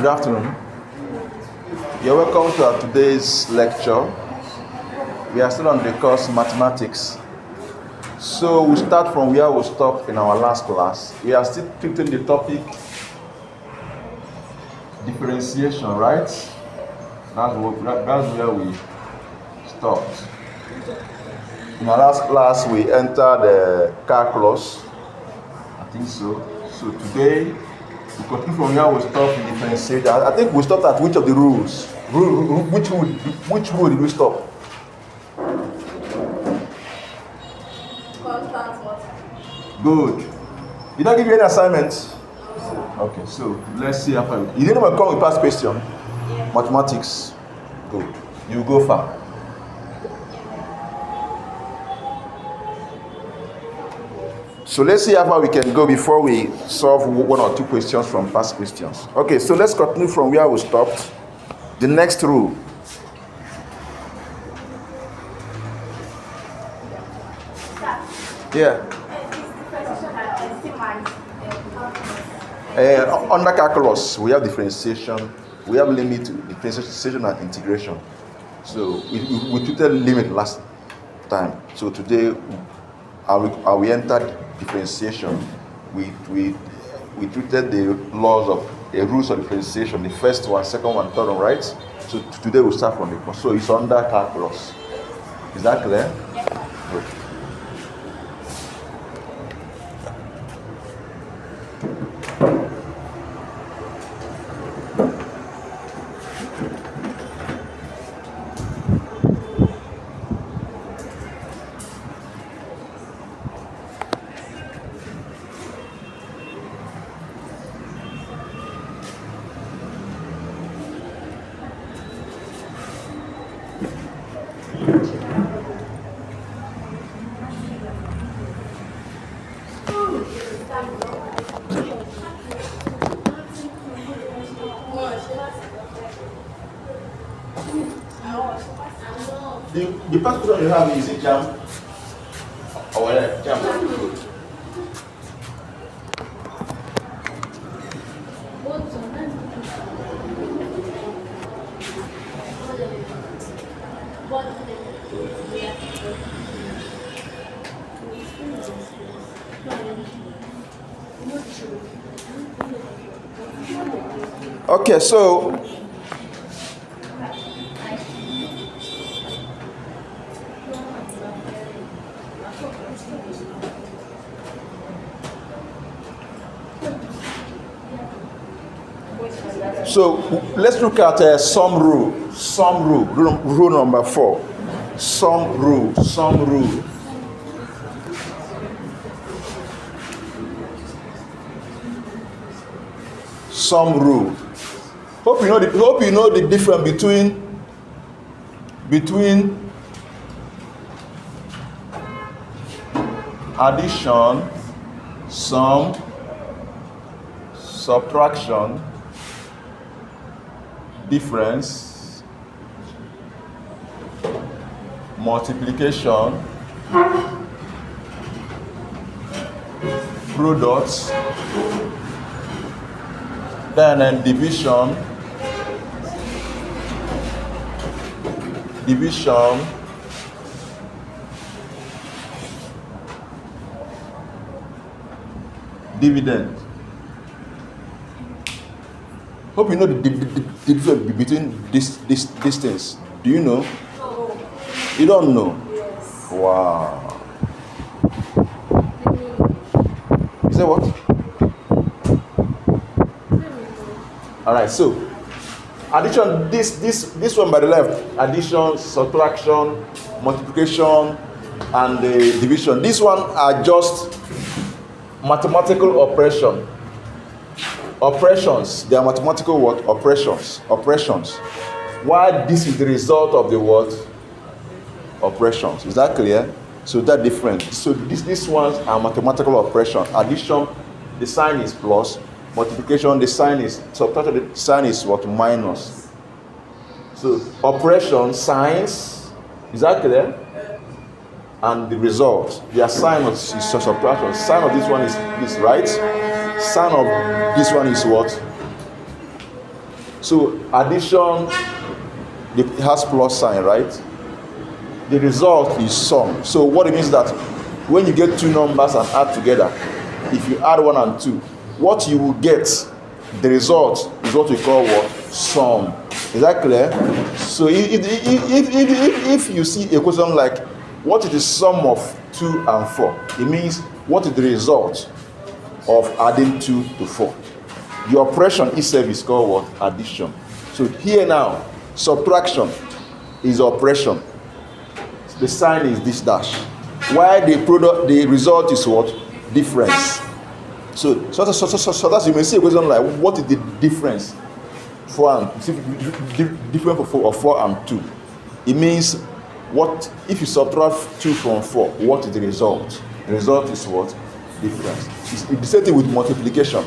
Good afternoon. You're welcome to today's lecture. We are still on the course mathematics. So we start from where we stopped in our last class. We are still treating the topic differentiation, right? That's where we stopped. In our last class, we entered the calculus. I think so. So today, we continue from where we stopped in differentiation. I think we stopped at which of the rules? Which rule did we stop? Good. Did I give you any assignments? Okay, so let's see after. You didn't even come with past question? Yeah. Mathematics. Good. You go far. So let's see how far we can go before we solve one or two questions from past questions. Okay, so let's continue from where we stopped. The next rule. Yeah. Under calculus, we have differentiation, we have limit, differentiation and integration. So we treated limit last time. So today, we entered differentiation. We treated the laws of the rules of differentiation, the first one, second one, third one, right? So today we'll start from the first. So it's under calculus. Is that clear? Yeah. Good. The first question you have is a jam. Oh, yeah, jam. Good. Okay, so let's look at sum rule. Rule number 4. Sum rule. Sum rule. Hope you know the difference between addition, sum, subtraction, difference, multiplication, products, then division, dividend. Hope you know the difference between these things. Do you know? No. You don't know? Yes. Wow. Is that what? All right. So, addition. This one by the left. Addition, subtraction, multiplication, and division. This one are just mathematical operation. Operations, they are mathematical what? Operations. Why this is the result of the what? Operations. Is that clear? So that different. So these ones are mathematical operation. Addition, the sign is plus. Multiplication, the sign is subtraction, the sign is what? Minus. So operation, signs, is that clear? And the result, the sign of subtraction. Sign of this one is right. Sign of this one is what? So addition, it has plus sign, right? The result is sum. So what it means is that when you get two numbers and add together, if you add 1 and 2, what you will get, the result is what we call what? Sum. Is that clear? So if you see a question like, what is the sum of 2 and 4? It means, what is the result of adding 2 to 4? The operation itself is called what? Addition. So here now, subtraction is operation. The sign is this dash. While the result is what? Difference. So that's, you may see a question like, what is the difference? 4 and different for 4 and 2. It means, what if you subtract 2 from 4? What is the result? The result is what? Difference. It's the same thing with multiplication.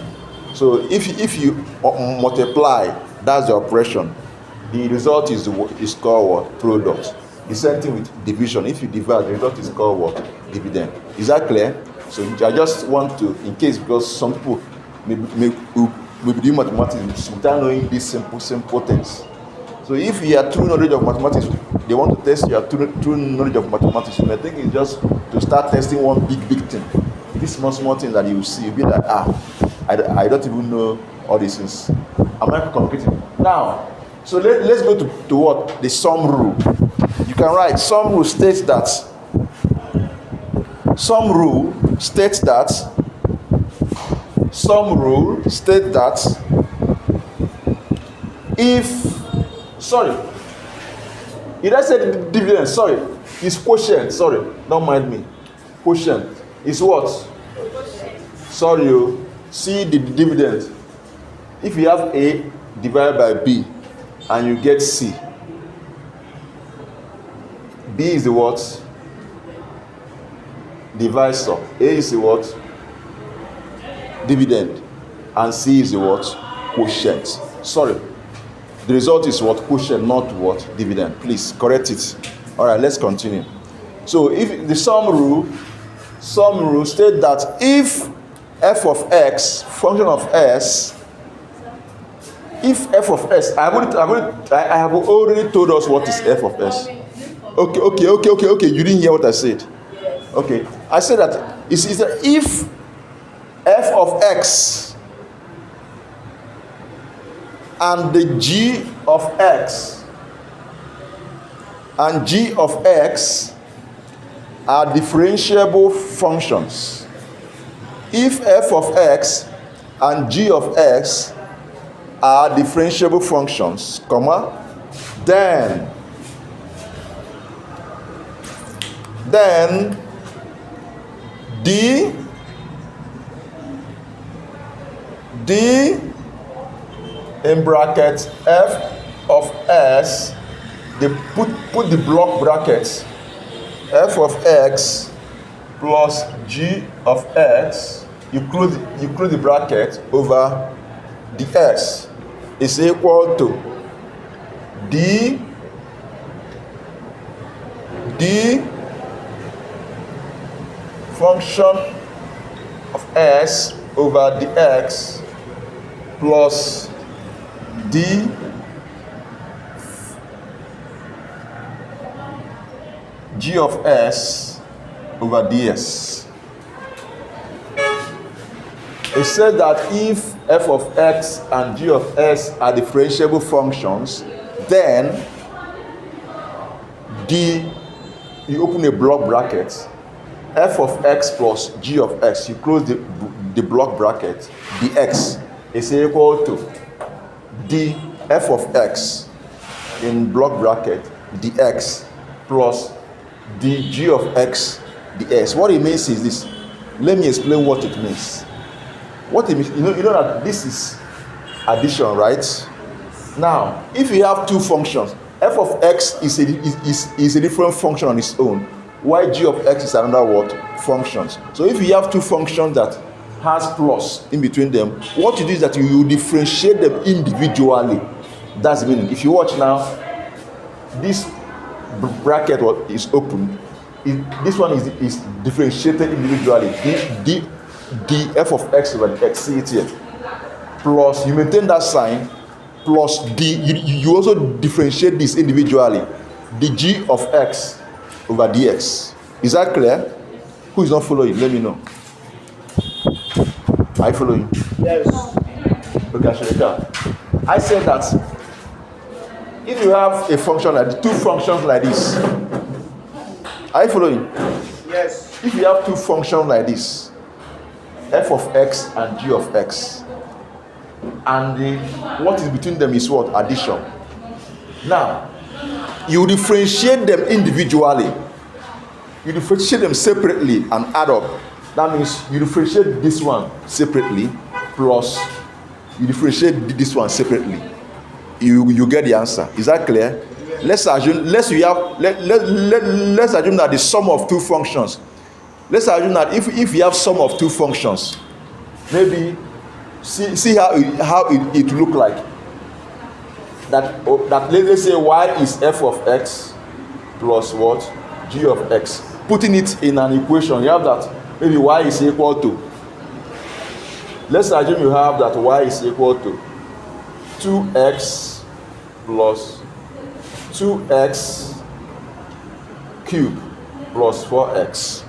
So if you multiply, that's the operation. The result is called what? Product. The same thing with division. If you divide, the result is called what? Dividend. Is that clear? So I just want to, in case, because some people may be doing mathematics without knowing these simple things. So if you have true knowledge of mathematics, they want to test your true knowledge of mathematics. You may think it's just to start testing one big thing. This small thing that you see, you'll be like, I don't even know all these things. Am I complicating? Now, so let's go to what? The sum rule. You can write, sum rule states that if, did I say dividend? Sorry, it's quotient. Sorry, don't mind me. Quotient is what? Sorry, see the dividend. If you have A divided by B and you get C, B is the what? Divisor. A is the what? Dividend. And C is the what? Quotient. Sorry. The result is what? Quotient, not what? Dividend. Please correct it. Alright, let's continue. So if the sum rule states that if f of x, function of s, if f of s, I have already told us what is f of s. Okay. You didn't hear what I said. Okay. I said that it's if f of x and the g of x and g of x are differentiable functions. If f of x and g of x are differentiable functions, then d in brackets f of s, they put the block brackets, f of x plus g of x, you close the bracket over the s is equal to d function of s over the x plus d g of s over ds. It says that if f of x and g of s are differentiable functions, then you open a block bracket, f of x plus g of x, you close the block bracket, dx is equal to d f of x in block bracket dx plus dg of x ds. What it means is this. Let me explain what it means. What it means, you know that this is addition, right? Now, if you have two functions, f of x is a different function on its own, while g of x is another what? Functions. So if you have two functions that has plus in between them, what you do is that you differentiate them individually. That's the meaning. If you watch now, this bracket is open. This one is differentiated individually. The f of x over the x, see it here. Plus, you maintain that sign, plus the, you also differentiate this individually, the g of x over dx. Is that clear? Who is not following? Let me know. Are you following? Yes. Okay, I should start. I said that if you have a function like two functions like this, are you following? Yes. If you have two functions like this, f of x and g of x, and what is between them is what? Addition. Now, you differentiate them individually. You differentiate them separately and add up. That means you differentiate this one separately plus you differentiate this one separately. You get the answer. Is that clear? Let's assume let's assume that the sum of two functions. Let's assume that if you have sum of two functions, maybe see how it look like. That let's say y is f of x plus what? G of x. Putting it in an equation, you have that maybe y is equal to, let's assume you have that y is equal to 2x plus 2x cubed plus 4x.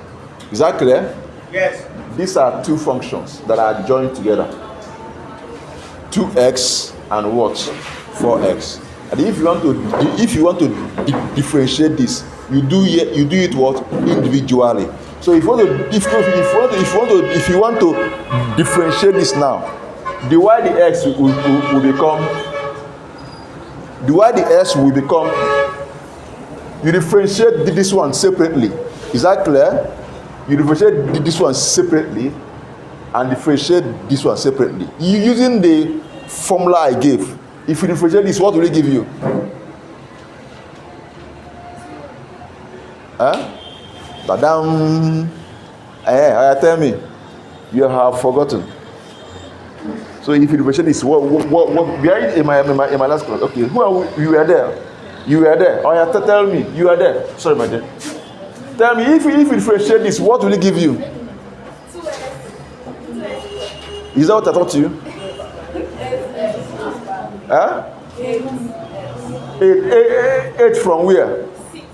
Is that clear? Yes. These are two functions that are joined together. 2x and what? 4x. And if you want to differentiate this, you do it what? Individually. So if you want to differentiate this now, the y dx will become, you differentiate this one separately. Is that clear? You differentiate this one separately and differentiate this one separately. You using the formula I gave. If you differentiate this, what will it give you? Tadam. Tell me. You have forgotten. So if you differentiate this, what we are in my last class. Okay, who are we? You were there. You were there. Tell me. You were there. Sorry, my dear. Tell me, if you differentiate this, what will it give you? 2x. Is that what I taught you? 8 from where? 6.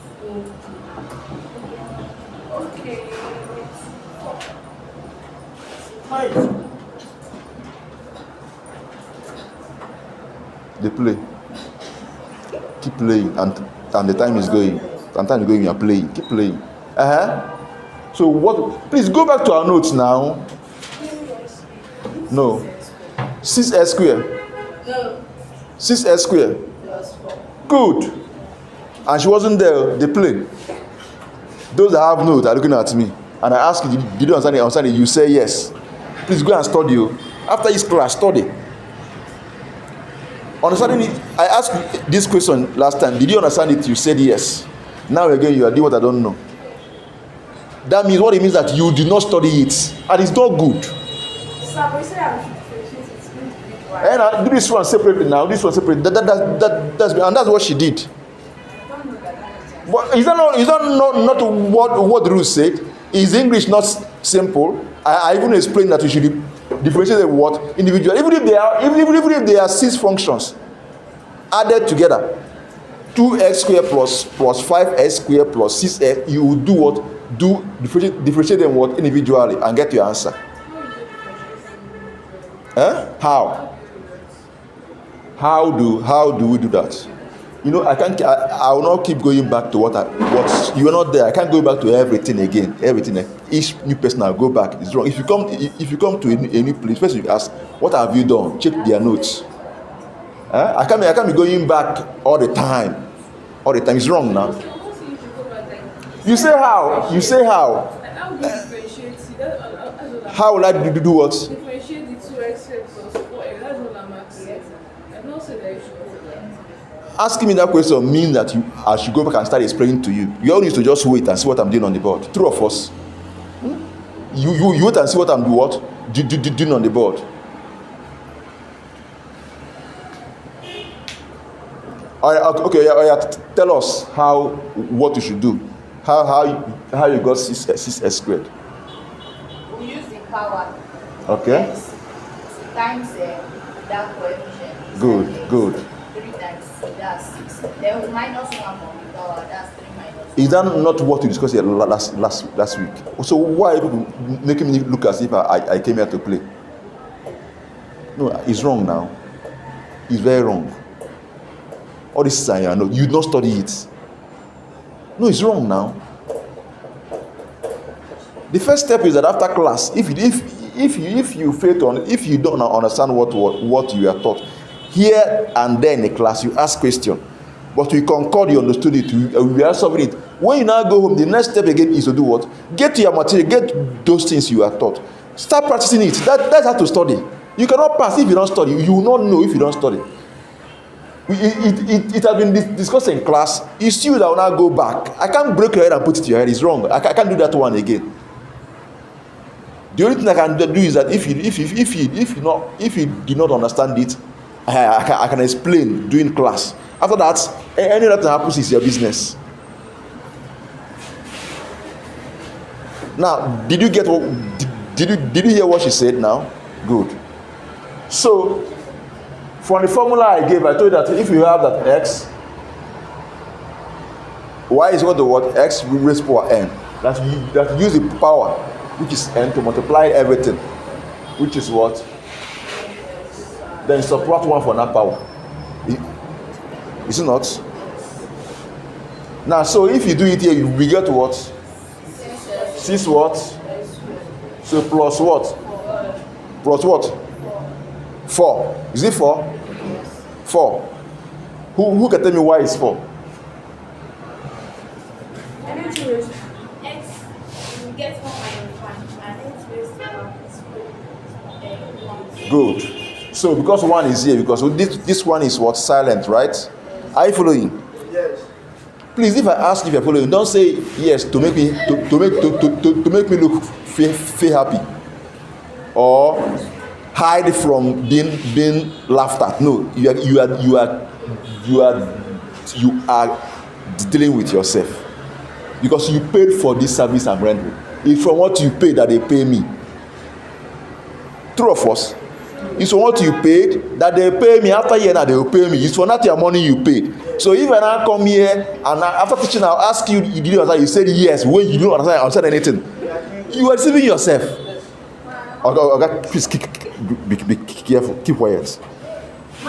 Okay. They play. Keep playing, and the time is going. And time is going, you are playing. Keep playing. So what? Please go back to our notes now. No. 6s squared. No. 6s squared. Plus 4. Good. And she wasn't there. They play. Those that have notes are looking at me. And I ask you, did you understand it? You say yes. Please go and study. After this class, study. Understanding it, I asked you this question last time. Did you understand it? You said yes. Now again, you are doing what I don't know. That means what it means that you did not study it. And it's not good. So we say I should differentiate it individually. And I do this one separately now. This one separately. That's what she did. But is that not what the rules said? Is English not simple? I even explained that you should differentiate the what individual. Even if they are 6 functions added together, 2x squared plus 5x squared plus 6x, you will do what? Differentiate them what? Individually and get your answer. How do we do that? I will not keep going back to what you are not there. I can't go back to everything again. Each new person I'll go back. It's wrong. If you come to a new place, first you ask, what have you done? Check their notes. I can't be going back all the time. It's wrong now. You say how? How do you differentiate it? How will I do what? Differentiate the 2x plus 4x. That's what I'm asking. I've not said that you should go there. Asking me that question means that I should go back and start explaining to you. You all need to just wait and see what I'm doing on the board. True or false? You wait and see what I'm doing on the board. Okay, tell us what you should do. How you got 6s squared. We use the power. Okay. X times that coefficient is Good, good. 3 times C, that's 6. Then we minus 1 from the power, that's 3 minus. Is that not what you discussed here last week? So why are you making me look as if I came here to play? No, it's wrong now. It's very wrong. All this science, no, you don't study it. No, it's wrong now. The first step is that after class, if you fail to, if you don't understand what you are taught, here and there in the class, you ask question, but we concord you understood it, we are solving it. When you now go home, the next step again is to do what? Get to your material, get those things you are taught. Start practicing it. That's how to study. You cannot pass if you don't study. You will not know if you don't study. It has been discussed in class. It's you that will now go back. I can't break your head and put it to your head. It's wrong. I can't do that one again. The only thing I can do is that if you did not understand it, I can explain during class. After that, any other thing happens is your business. Now, did you get what? Did you hear what she said now? Good. So, from the formula I gave, I told you that if you have that x, y is equal to what? X raised to power n. That you use the power, which is n, to multiply everything, which is what? Then subtract 1 for that power. Is it not? Now, so if you do it here, we get what? 6 what? So plus what? Plus what? 4. Is it 4? 4. Who can tell me why it's 4? X, you get 1 minus 1, and x raised to 1. Good. So because 1 is here, because this one is what? Silent, right? Are you following? Yes. Please, if I ask if you're following, don't say yes to make me to make me look feel happy, or hide from being laughed at. No, you are dealing with yourself, because you paid for this service I'm rendering. It's from what you paid that they pay me. True of us. It's from what you paid that they pay me. After here now they will pay me. It's for not your money you paid. So if I now come here and after teaching I'll ask you, you did understand? You said yes when you don't understand anything. You are deceiving yourself. Okay, please be careful. Keep quiet.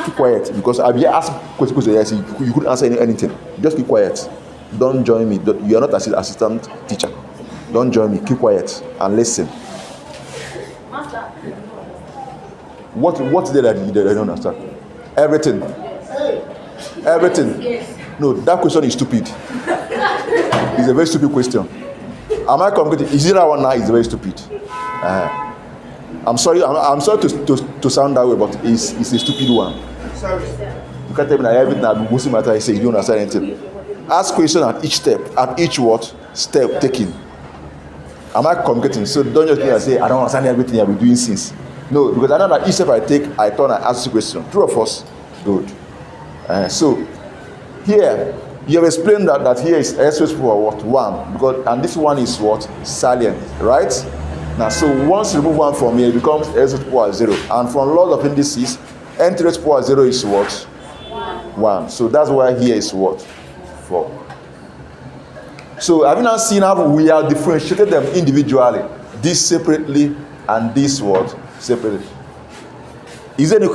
Keep quiet, because I'll be asked questions. Yes, you couldn't answer anything. Just keep quiet. Don't join me. You are not an assistant teacher. Don't join me. Keep quiet and listen. What is there that you don't understand? Everything. Everything. No, that question is stupid. It's a very stupid question. Am I communicating? Is it that one now? It's very stupid. I'm sorry. I'm sorry to sound that way, but it's a stupid one. Sorry. You can't tell me that everything that Muslim matter say you don't understand anything. Ask question at each step, at each what step taken. Am I communicating? So don't just me and say I don't understand everything I've been doing since. No, because I know that each step I take, I turn and ask the question. True of us? Good. So, here, you have explained that here is S raised to power what? 1. Because, and this one is what? Salient. Right? Now, so once you remove 1 from here, it becomes S raised to power 0. And from laws of indices, n raised to power 0 is what? 1. So that's why here is what? 4. So, have you now seen how we have differentiated them individually? This separately and this what? Separately. Is there any,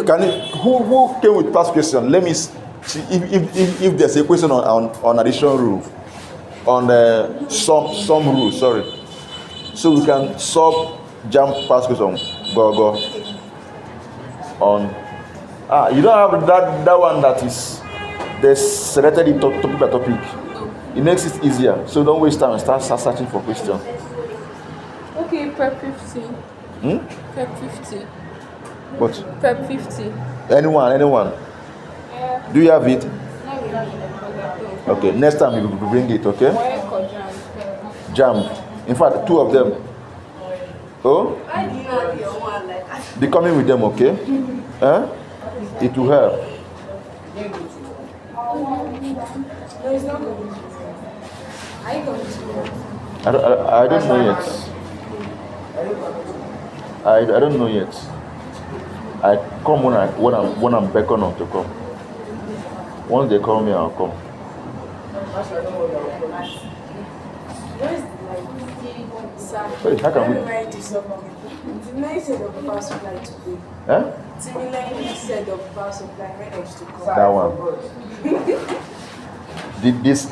who came with past question? Let me see if there's a question on additional rule, on some rule. Sorry, so we can solve jump past question. Go on. You don't have that one that is they selected it topic by topic. It makes it easier. So don't waste time and start searching for question. Okay, prep 50. Prep 50. But Prep 50. anyone. Do you have it? Not really. Okay, next time you will bring it, okay? Work or jam? Jam. In fact, 2 of them. Oh? Why do you have your one like that? Be coming with them, okay? It will help. No, it's not going to. Are you going to? I don't know yet. I don't know yet. I come when I'm beckoned on to come. Once they call me, I'll come. Wait, how can we? Timilai said of the power supply today. Huh? Timilai said of the power supply when else to come. That one.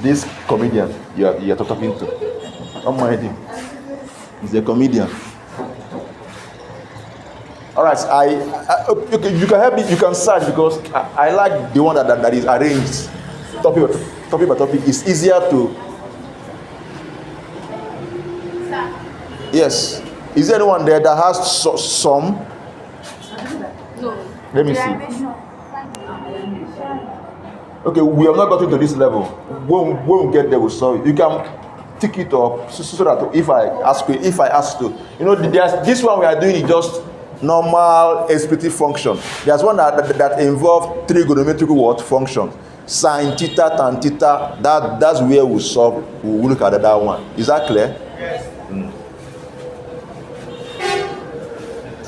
This comedian you're talking to. Don't mind him. He's a comedian. All right, you can help me. You can search because I like the one that is arranged topic by topic. It's easier to. Yes. Is there anyone there that has some? No. Let me see. Okay, we have not gotten to this level. When we get there, we'll solve it. You can tick it up so that if I ask to, there's this one we are doing is just normal expletive function. There's one that involves trigonometrical what function, sine theta, tan theta. That's where we solve. We look at that one. Is that clear? Yes.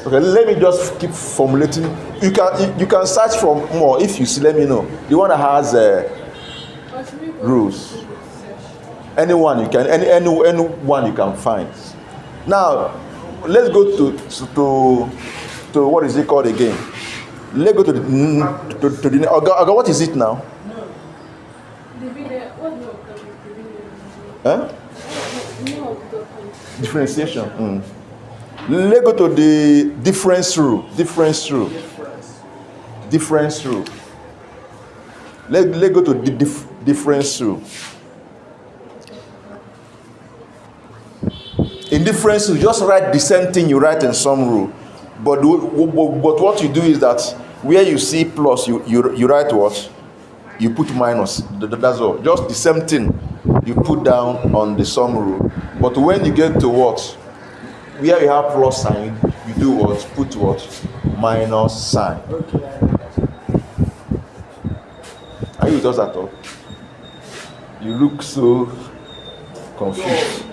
Okay, let me just keep formulating. You can search for more if you see. Let me know the one that has rules. Anyone you can, anyone you can find. Now, let's go to what is it called again? Let's go to the Oga, what is it now? Huh? Differentiation. Let's go to the difference rule. Difference rule. Let's go to the difference rule. In difference rule, just write the same thing you write in some rule. But what you do is that where you see plus, you write what? You put minus. That's all. Just the same thing you put down on the sum rule. But when you get to what? Where you have plus sign, you do what? Put what? Minus sign. Are you with us at all? You look so confused.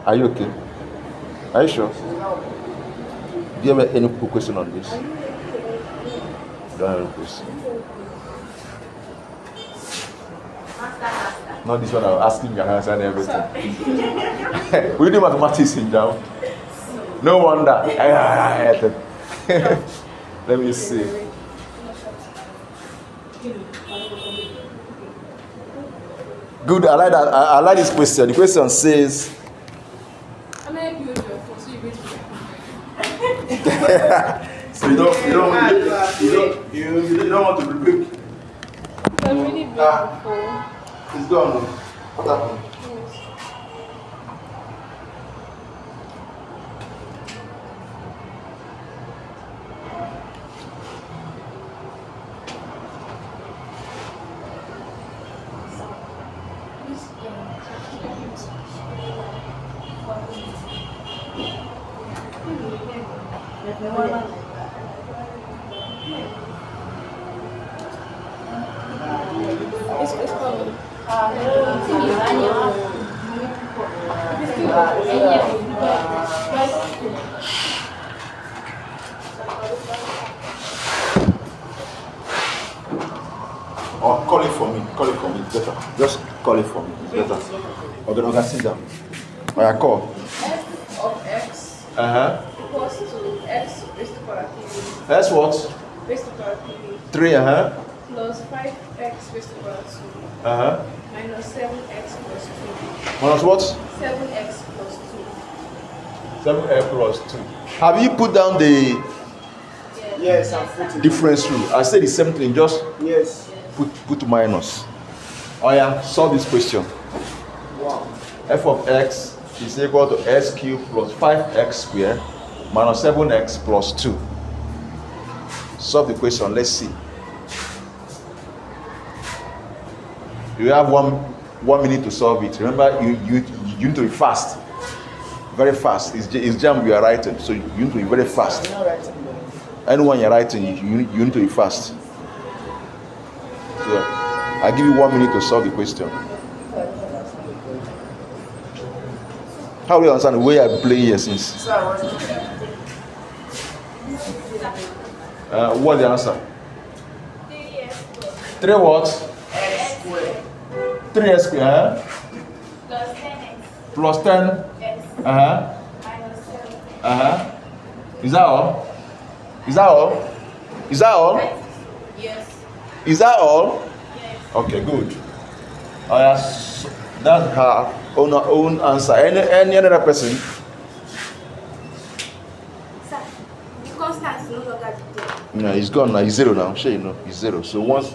Are you okay? Are you sure? Do you have any question on this? Don't have any question. Not this one. I'm asking your answer and everything. We do mathematics in down. No wonder. Let me see. Good. I like that. I like this question. The question says. So you don't want to repeat. I've really been before. It's gone. What happened? It's coming. Or call it for me. Call it for me. It's better. Just call it for me. It's better. Okay, sit down. I call. F of x equals to x raised to power 3. That's what? Raised to power 3. 3, Plus 5x raised to power 2. Minus 7x plus 2. Minus what? 7x plus 2. 7x plus 2. Have you put down the Yes, I'm putting difference rule? I said the same thing, just Yes. put minus. Oh yeah, solve this question. Wow. F of x is equal to s cubed plus 5x squared minus 7x plus 2. Solve the question, let's see. You have one minute to solve it. Remember, you need to be fast. Very fast. It's jam you are writing, so you need to be very fast. Anyone you're writing, you need to be fast. So I give you 1 minute to solve the question. How do you understand the way I've been playing here since? What's the answer? 3x plus 3 what? x squared 3x squared plus 10x plus 10 x minus 7. Is that all? Is that all? Is that all? Yes. Is that all? Yes. Okay, good. Yes, that's her own answer. Any other person? Sir, the constant is no longer there. No, it's gone now. It's 0 now. Sure, you know, it's 0. So once,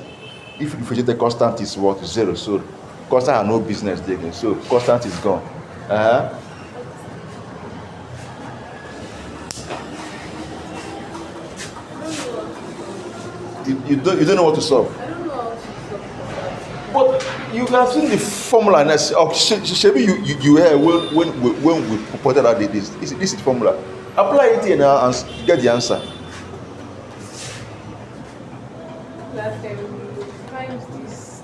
if you forget the constant is what? 0. So constant has no business there again. So constant is gone. You don't know what to solve. I don't know how to solve that. But you have seen the formula, and maybe you heard when we pointed out this is the formula. Apply it here now and get the answer. That times this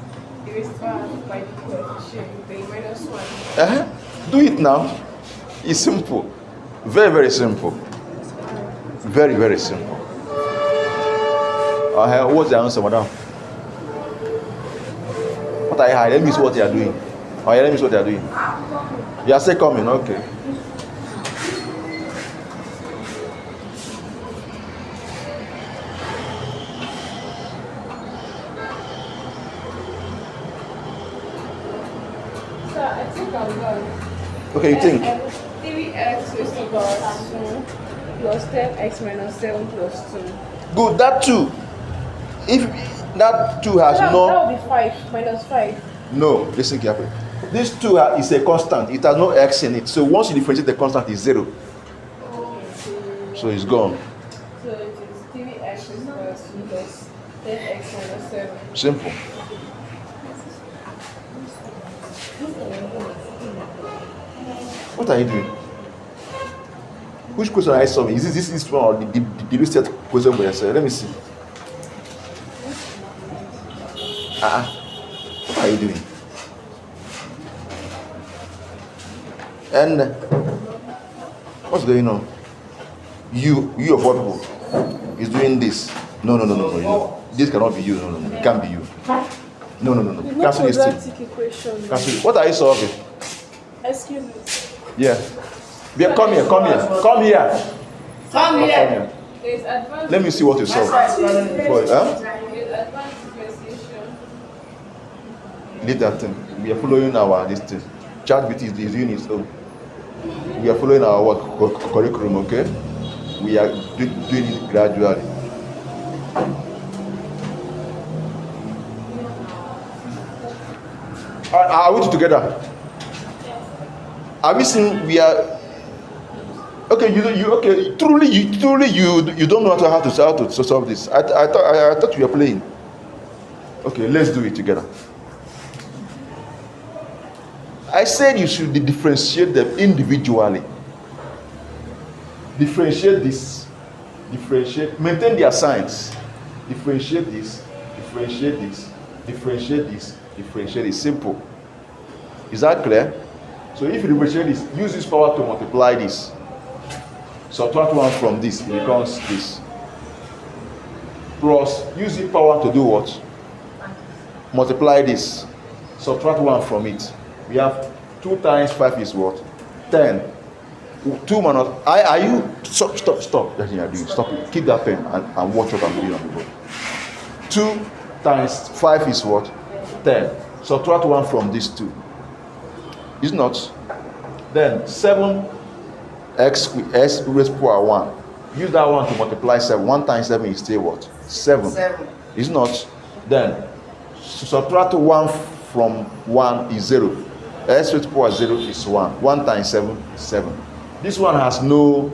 raised by the coefficient, the minus 1. Do it now. It's simple. Very, very simple. Very, very simple. What's the answer, madam? What are you hiding? Let me see what you are doing. Oh, yeah, let me see what you are doing. You are still coming, okay. So I think I'm done. Okay, you think? 3x raised to the power 2 plus 10x minus 7 plus 2. Good, that too. If that 2 has That no... would be 5 minus 5. No, listen carefully. This 2 is a constant. It has no x in it. So once you differentiate, the constant is 0. So it's gone. So it is 3x raised to the power 2 plus 10x minus 7. Simple. What are you doing? Which question are you solving? Is this one or did you set question for yourself? Let me see. What are you doing? And what's going on? You of all people is doing this. No. This cannot be you. No. It can't be you. No. It's not Cancel this thing. quadratic equation. Cancel it. What are you solving? Excuse me. Yeah. Come here. There's advanced. Let me see what you solve. There's advanced differentiation. Leave that thing. We are following our this thing. ChatGPT is doing its own. We are following our what curriculum, okay? We are doing it gradually. Are we together? Are we seeing we are? Okay, you truly you don't know how to solve this. I thought you were playing. Okay, let's do it together. I said you should differentiate them individually. Differentiate this. Maintain their signs. Differentiate this. Differentiate this. Differentiate this. Differentiate is simple. Is that clear? So if you differentiate this, use this power to multiply this. Subtract 1 from this, it becomes this. Plus, use the power to do what? Multiply this. Subtract 1 from it. We have 2 times 5 is what? 10. 2 minus... Are you... Stop. That's what you are doing. Stop it. Keep that pen and watch what I'm doing on the board. 2 times 5 is what? 10. Subtract 1 from this 2. Is not. Then 7x raised to power 1. Use that one to multiply 7. 1 times 7 is still what? 7. Is not. Then subtract 1 from 1 is 0. X raised to power 0 is 1. 1 times 7 is 7. This one has no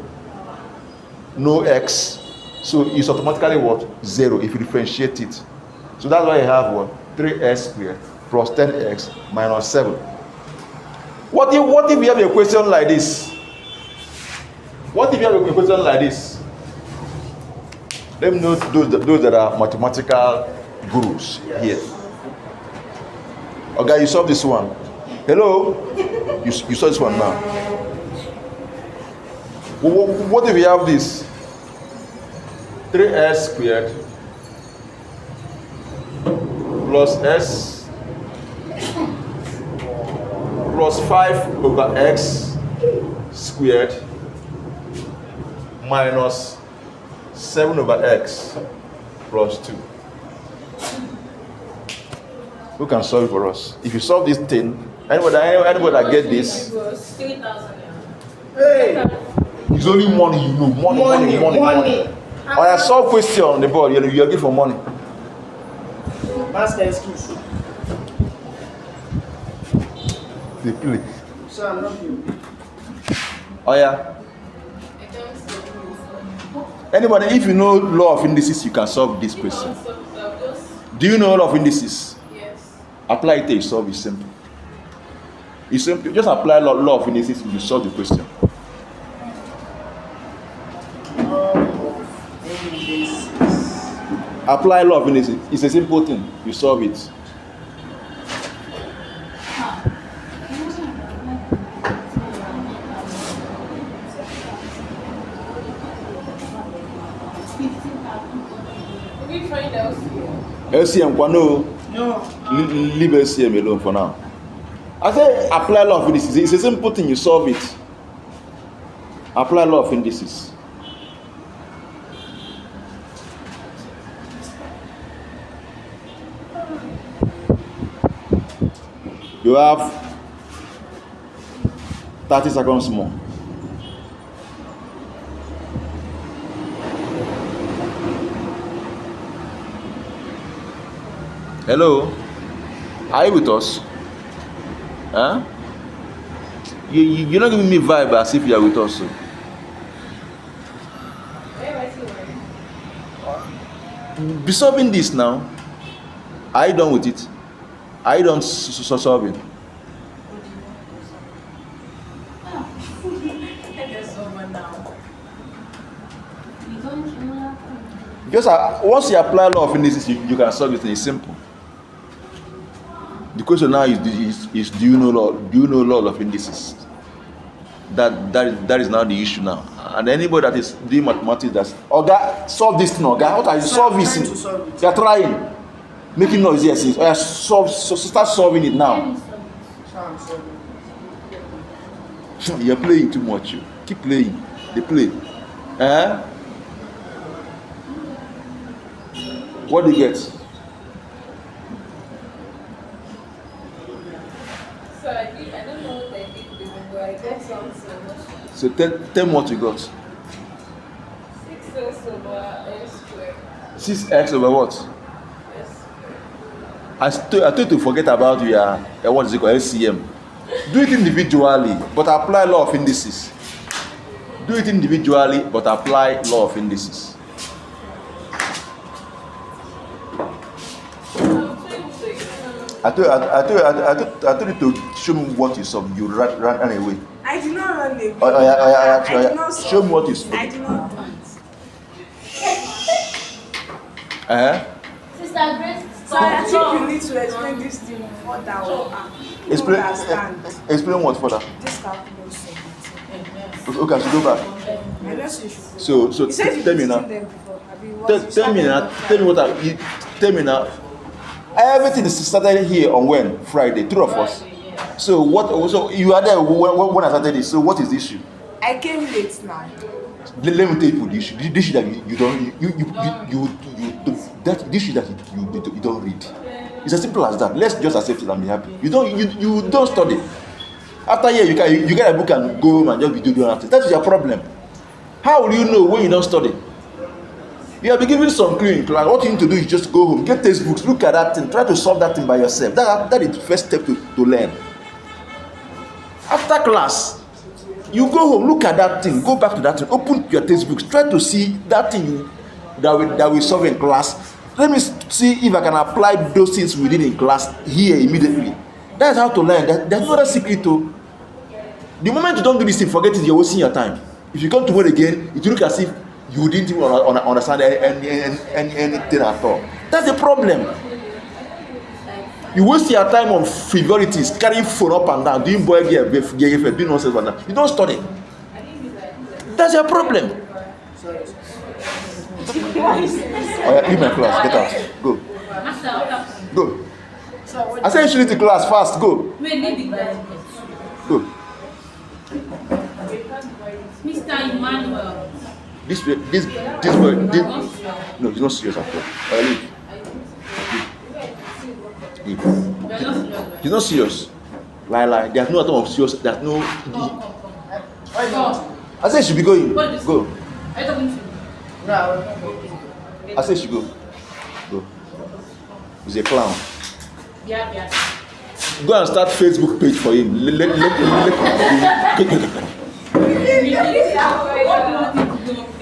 x. So it's automatically what? 0 if you differentiate it. So that's why you have what? 3x squared plus 10x minus 7. What if we have a question like this? What if you have a question like this? Let me know those that are mathematical gurus here. Okay, you solve this one. Hello? You saw this one now. What if we have this? 3s squared plus s plus 5 over x squared minus 7 over x plus 2. Who can solve it for us? If you solve this thing, anybody that get this, 3,000. Hey, it's only money you know. Money. Oh, I solve question on the board. You're looking for money. That's the excuse. They play. So I love you. Oh yeah. I don't see. Anybody, if you know law of indices, you can solve this question. Do you know law of indices? Yes. Apply it, you solve it. Simple. It's simple. Just apply law of indices, you solve the question. Apply law of indices. It's a simple thing. You solve it. We find out here. LCM, no. No. Leave LCM alone for now. I say apply law of indices. It's a simple thing. You solve it. Apply law of indices. You have 30 seconds more. Hello? Are you with us? Huh? You're not giving me vibe as if you are with us. So. Be solving this now. Are you done with it? Are you done solving? Because once you apply law of indices, you can solve it. It's simple. The question now is do you know law of indices? That is now the issue now. And anybody that is doing mathematics, that's Oga, solve this thing, Oga. What are you solving? You are trying, making noise. Yes, start solving it now. You're playing too much. You keep playing. They play. What do you get? So I don't know what I did before. I got something. So tell me what you got. 6x over s squared. 6x over what? S I squared. told you to forget about your what is it called, LCM. Do it individually, but apply law of indices. Do it individually, but apply law of indices. I told you to show me what you saw. You ran away. I did not run away. I did not show me what you saw. I did not do it. Sister Grace, So I think you need to explain this thing further. Explain what further. This calculation. Okay, I should go back. I know you should. So You said you tell me did now. them before. Abi, Tell me now. Everything is started here on when? Friday, 3 of us. So so you are there when I started this. So what is the issue? I came late now. Let me tell you the issue. The issue that you don't read. It's as simple as that. Let's just accept it and be happy. You don't study. After here you get a book and go home and just be doing nothing. That is your problem. How will you know when you don't study? You have been given some clue in class. What you need to do is just go home, get textbooks, look at that thing, try to solve that thing by yourself. That is the first step to learn. After class, you go home, look at that thing, go back to that thing, open your textbooks, try to see that thing that we solve in class. Let me see if I can apply those things we did in class here immediately. That's how to learn. There's no other secret to. The moment you don't do this thing, forget it, you're wasting your time. If you come to work again, it will look as if you didn't even understand anything at all. That's the problem. You waste your time on frivolities, carrying phone up and down, doing boy gear, doing nonsense like that. You don't study. That's your problem. Oh, yeah, leave my class. Get out. Go. Go. I said you should leave the class fast. Go. Go. Mr. Emmanuel. This boy. No, he's not serious at all. Leave. He's not serious. Lie. There's no atom of serious. There's no. I said you should be going. Go. Are you talking to me? I said you should go. Go. He's a clown. Yeah. Go and start Facebook page for him.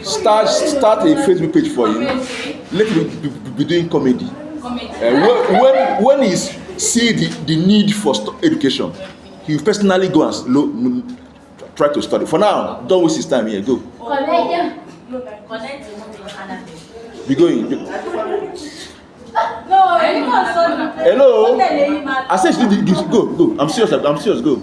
Start a Facebook page for him. Let him be doing comedy. When he see the need for education, he will personally go and try to study. For now, don't waste his time here. Go. Be going. Hello. I said, go. I'm serious. Go.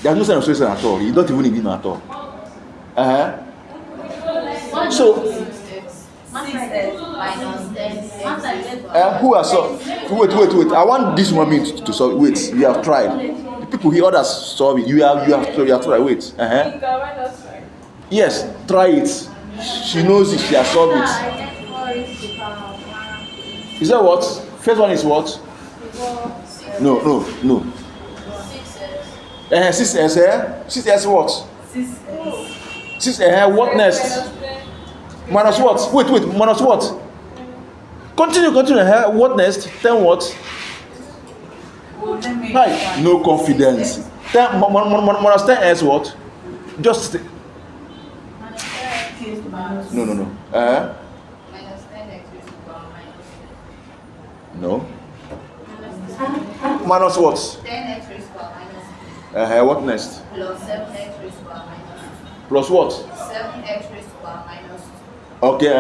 There's no sign of stress at all. You don't even need him at all. So, who are so? Wait. I want this woman to solve. Wait, we have tried. The people here others solve it. You have tried. Wait. Yes, try it. She knows it. She has solved it. Is that what? First one is what? No. 6S what? 6S what next? Minus what? Wait, minus what? Continue. What next? 10 what? Hi. No confidence. 10 minus 10S what? Just no. Minus 10x raised to the power minus. No. Minus what? 10x raised to the power minus. What next? Plus 7x raised to the power minus. Plus what? 7x raised to the power minus. Okay,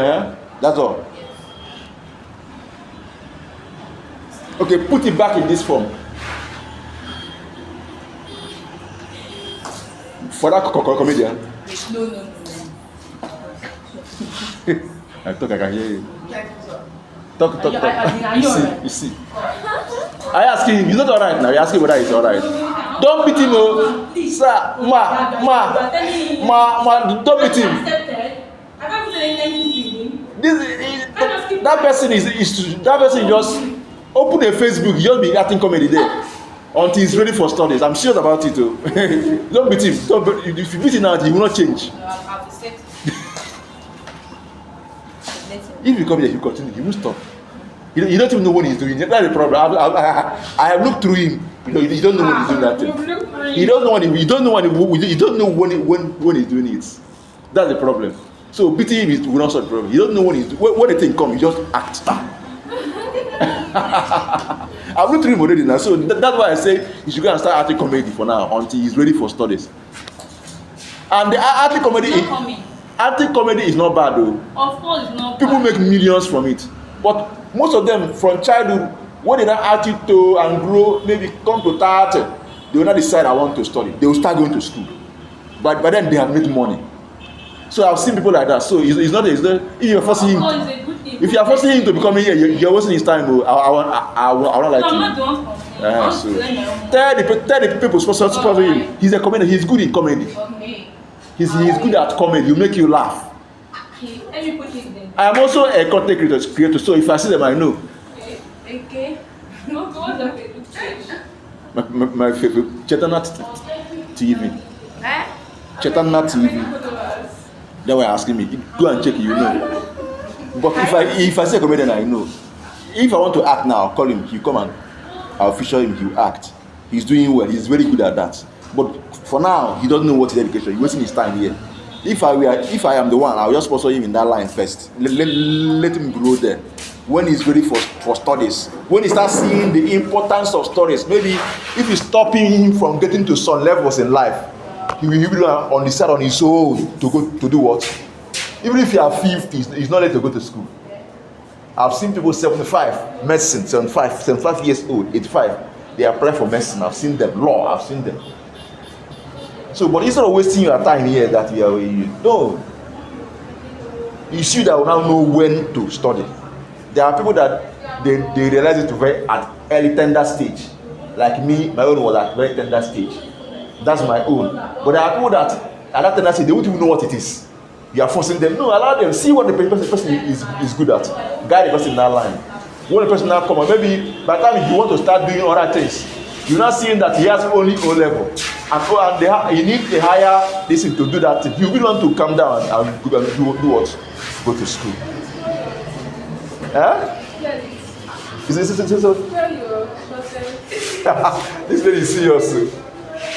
that's all. Yes. Okay, put it back in this form. For that comedian. No. I can hear you. Talk. You see. I ask him, he's not alright now. You ask him whether he's alright. Don't beat him, oh. Sir, ma, don't beat him. That person just open a Facebook, he just be acting comedy there until he's ready for studies. I'm serious about it, oh. Don't beat him. If you beat him now, he will not change. If you come here, he will continue. He won't stop. You don't even know what he's doing. That's the problem. I have looked through him. You don't know when he's doing that thing. You don't know when he's doing it. That's the problem. So beating him will not solve the problem. You don't know when the thing comes. You just act. I've looked through him already now. So that's why I say you should go and start acting comedy for now until he's ready for studies. And the acting comedy is not bad though. Of course, it's not. People make millions from it. But most of them from childhood, when they don't act it to and grow, maybe come to 30, they will not decide I want to study. They will start going to school. But by then they have made money. So I've seen people like that. So it's not if you're forcing him, if you're forcing him to become here, you're wasting his time. I won't like him. So tell the people supposed him. He's a comedian. He's good in comedy. He's good at comedy. He'll make you laugh. Let me put it there. I am also a content creator, so if I see them, I know. Okay. No, what's the Facebook page? My favorite, Chetana TV. Chetana TV. They were asking me, go and check, you know. But if I see a comedian, I know. If I want to act now, I'll call him. He'll come and I'll feature him. He'll act. He's doing well. He's very good at that. But for now, he doesn't know what is education. He's wasting his time here. If I am the one, I'll just sponsor him in that line first. Let him grow there. When he's ready for studies, when he starts seeing the importance of studies, maybe if he's stopping him from getting to some levels in life, he will be on the side on his own to do what? Even if you are 50, he's not ready to go to school. I've seen people 75, medicine, 75 years old, 85, they apply for medicine. I've seen them, law, I've seen them. So, but instead of wasting your time here, that no, you see that will now know when to study. There are people that they realize it at early tender stage. Like me, my own was at very tender stage. That's my own. But there are people that at that tender stage, they won't even know what it is. You are forcing them. No, allow them. See what the person is good at. Guide the person in that line. When the person now come, maybe by the time you want to start doing other things, you're not seeing that he has only O level. And he needs a higher listen to do that thing. You will want to come down and do what? Go to school. Huh? Is this so? This lady is serious.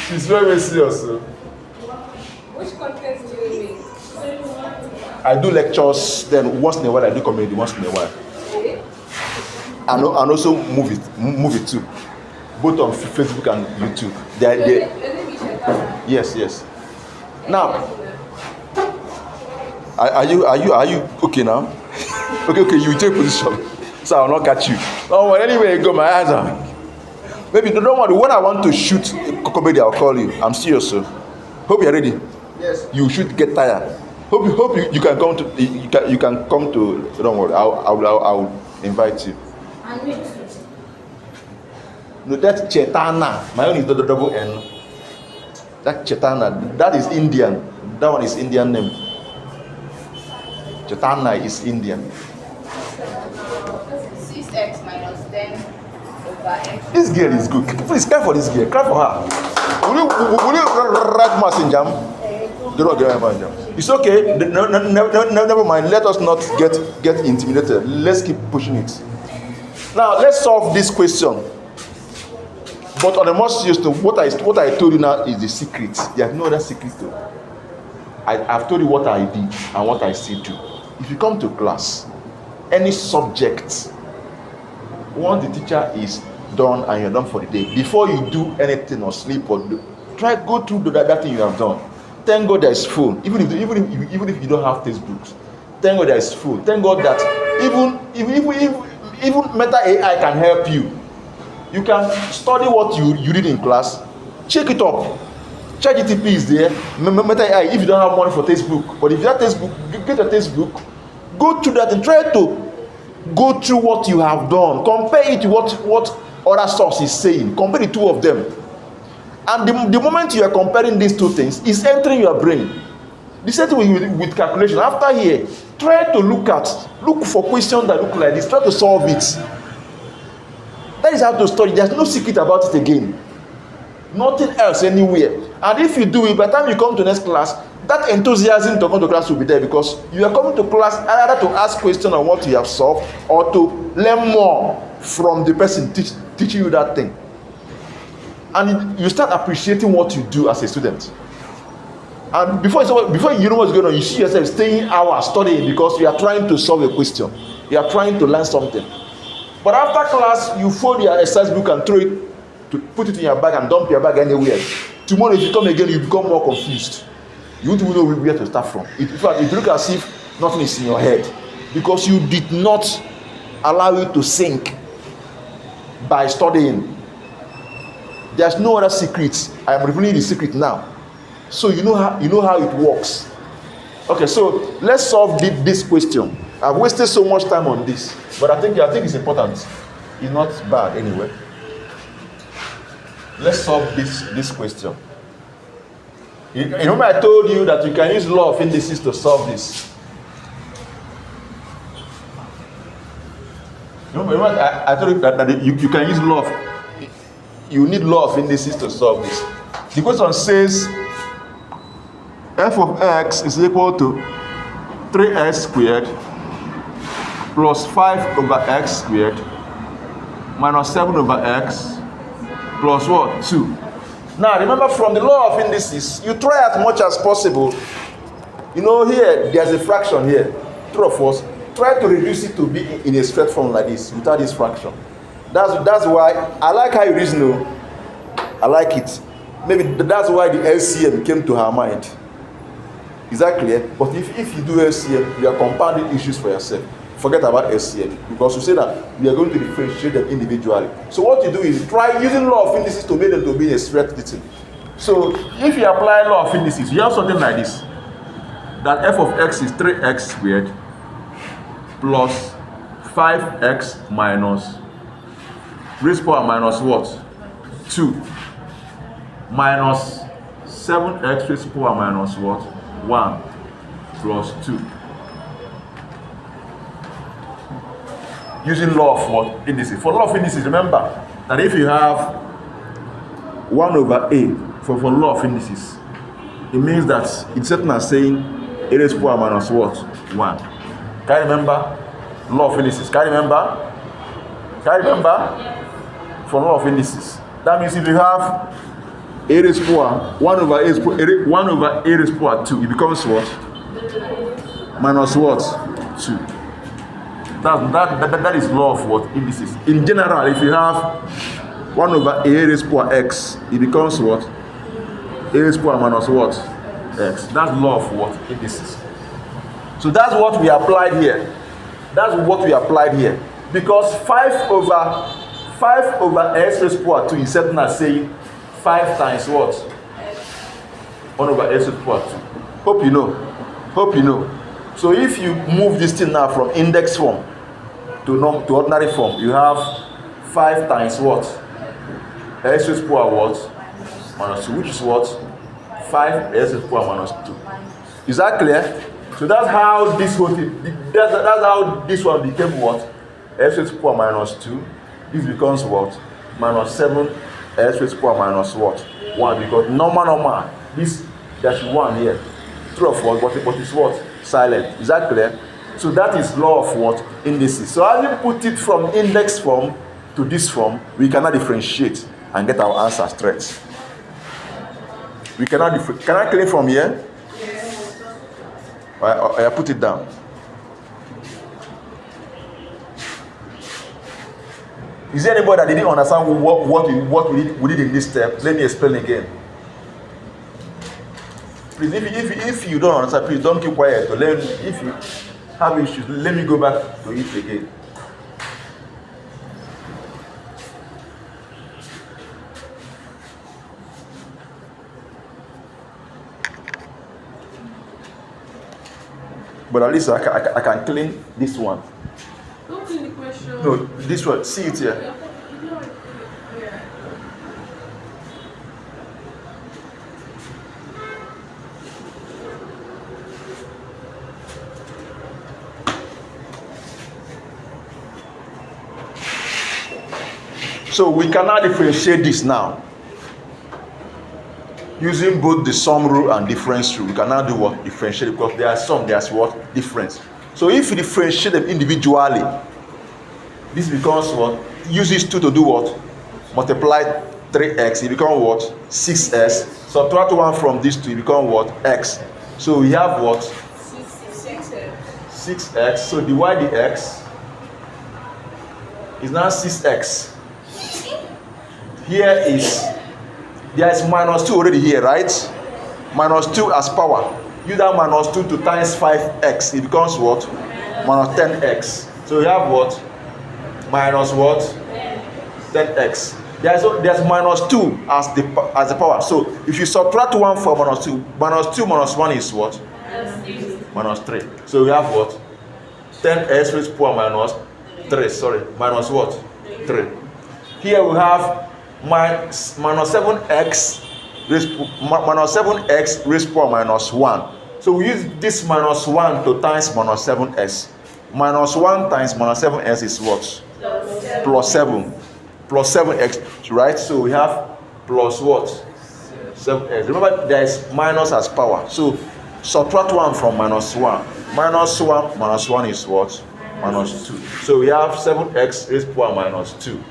She's very, very serious. Which content do you make? I do lectures, then once in a while I do comedy, once in a while. Okay. And also movie too. Both on Facebook and YouTube. Yes. Now, are you okay now? Okay, you take position. So I'll not catch you. Oh, anyway, go my eyes on. Maybe don't worry. When I want to shoot comedy, I'll call you. I'm serious, sir. Hope you're ready. Yes. You should get tired. Hope you can come to you can come to. Don't worry. I'll invite you. And me too. No, that's Chetana. My own is double N. That Chetana. That is Indian. That one is Indian name. Chetana is Indian. 6x minus 10 over x. This girl is good. Please clap for this girl. Clap for her. Will you write mass in jam? Do not get my jam. It's okay. Never mind. Let us not get intimidated. Let's keep pushing it. Now let's solve this question. But on the most serious note, what I told you now is the secret. There's no other secret though. I've told you what I did and what I still do. If you come to class, any subject, once the teacher is done and you're done for the day, before you do anything or sleep or go through that thing you have done. Thank God there is phone. Even if you don't have textbooks, thank God there is phone. Thank God that even Meta AI can help you. You can study what you did in class, check it up. ChatGPT is there. Meta AI, if you don't have money for textbook, but if you have textbook, get a textbook, go through that and try to go through what you have done. Compare it to what other source is saying. Compare the two of them. And the moment you are comparing these two things, it's entering your brain. The same thing with calculation. After here, try to look for questions that look like this. Try to solve it. That is how to study. There's no secret about it again. Nothing else anywhere. And if you do it, by the time you come to next class, that enthusiasm to come to class will be there, because you are coming to class either to ask questions on what you have solved or to learn more from the person teaching you that thing. And you start appreciating what you do as a student. And before you know what's going on, you see yourself staying hours studying because you are trying to solve a question. You are trying to learn something. But after class, you fold your exercise book and throw it, to put it in your bag and dump your bag anywhere. Tomorrow, if you come again, you become more confused. You won't even know where to start from. In fact, it looks as if nothing is in your head, because you did not allow it to sink by studying. There's no other secrets. I am revealing the secret now, so you know how it works. Okay, so let's solve this question. I've wasted so much time on this, but I think it's important. It's not bad anyway. Let's solve this question. You remember I told you that you can use law of indices to solve this. Remember I told you that you can use you need law of indices to solve this. The question says f of x is equal to 3x squared plus 5 over x squared minus 7 over x plus what? 2. Now remember, from the law of indices, you try as much as possible. Here there's a fraction here. True of us. Try to reduce it to be in a straight form like this, without this fraction. That's why I like how you reason. I like it. Maybe that's why the LCM came to her mind. Is that clear? But if you do LCM, you are compounding issues for yourself. Forget about LCM, because you say that we are going to differentiate them individually. So what you do is try using law of indices to make them to be a straight thing. So if you apply law of indices, you have something like this. That f of x is 3x squared plus 5x minus raised power minus what? 2 minus 7x raised power minus what? 1 plus 2. Using law of what? Indices. For law of indices, remember that if you have 1 over a for law of indices, it means that it's certain as saying a raised power minus what? 1. Can you remember? Law of indices. Can you remember? Can you remember? For law of indices. That means if you have a raised power 1 over a raised power 2, it becomes what? Minus what? 2. That is law of what? Indices. In general, if you have 1 over a raised power x, it becomes what? A raised power minus what? X. That's law of what? Indices. So that's what we applied here. That's what we applied here. Because 5 over x raised power 2 is certain as saying 5 times what? 1 over x raised power 2. Hope you know. Hope you know. So if you move this thing now from index form to ordinary form, you have 5 times what? X raised power what? Minus 2, which is what? 5 x raised power minus 2. Is that clear? So that's how this whole thing, that's how this one became what? X raised power minus 2. This becomes what? Minus 7 x raised power minus what? 1. Because normal, this there's 1 here. True of what? But it's what? Silent. Is that clear? So that is law of what? Indices. So as we put it from index form to this form, we cannot differentiate and get our answer straight. We cannot Can I clear from here? Yes. I put it down. Is there anybody that didn't understand what we did in this step? Let me explain again. Please, if you don't understand, please don't keep quiet. If you have issues, let me go back to it again. But at least I can clean this one. Don't clean the question. No, this one. See it here. Yeah. So we cannot differentiate this now. Using both the sum rule and difference rule, we cannot do what? Differentiate, because there are some, there's what? Difference. So if you differentiate them individually, this becomes what? Use these two to do what? Multiply 3x, it becomes what? 6s. Subtract 1 from these two, it becomes what? X. So we have what? 6x. So divide the x is now 6x. Here is, there is minus 2 already here, right? Minus 2 as power. Use that minus 2 to times 5x. It becomes what? Minus 10x. So we have what? Minus what? 10x. There's minus 2 as the power. So if you subtract 1 from minus 2 minus 1 is what? Minus 3. So we have what? 10x raised to power minus 3. Sorry, minus what? 3. Here we have minus 7x raised to power minus 1. So we use this minus 1 to times minus 7s. Minus 1 times minus 7s is what? Plus 7. Plus 7x, right? So we have plus what? 7x. Remember, there is minus as power. So subtract 1 from minus 1. Minus 1 minus 1 is what? Minus 2. So we have 7x raised to power minus 2.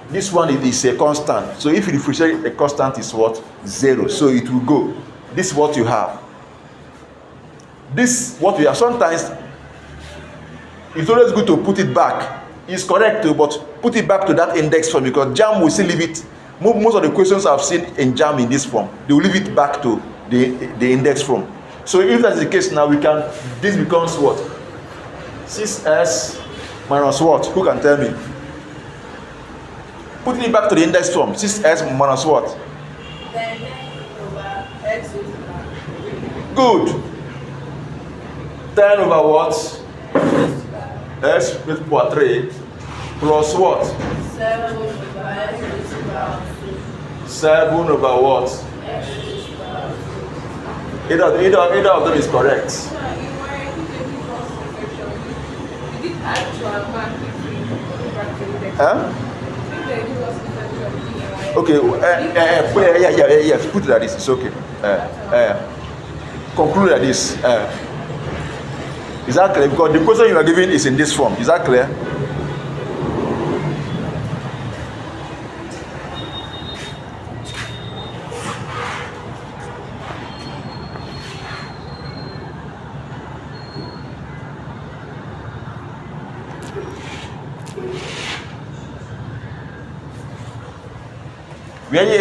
This one is a constant. So if you differentiate, a constant is what? 0. So it will go. This is what you have. This what we have. Sometimes it's always good to put it back. It's correct too, but put it back to that index form, because JAM will still leave it. Most of the questions I've seen in JAM in this form, they will leave it back to the index form. So if that's the case now, this becomes what? 6s minus what? Who can tell me? Putting it back to the index form, 6s minus what? Then 9 over x raised to power. Good. 10 over what? X raised to power 3 plus what? 7 over x raised to power 2. 7 over what? X raised to power Either of them is correct. So, in my taking cross section, we did actual mark if Huh? if they give us differential. Okay, yes, put it like this, it's okay. Conclude like this. Is that clear? Because the question you are giving is in this form. Is that clear?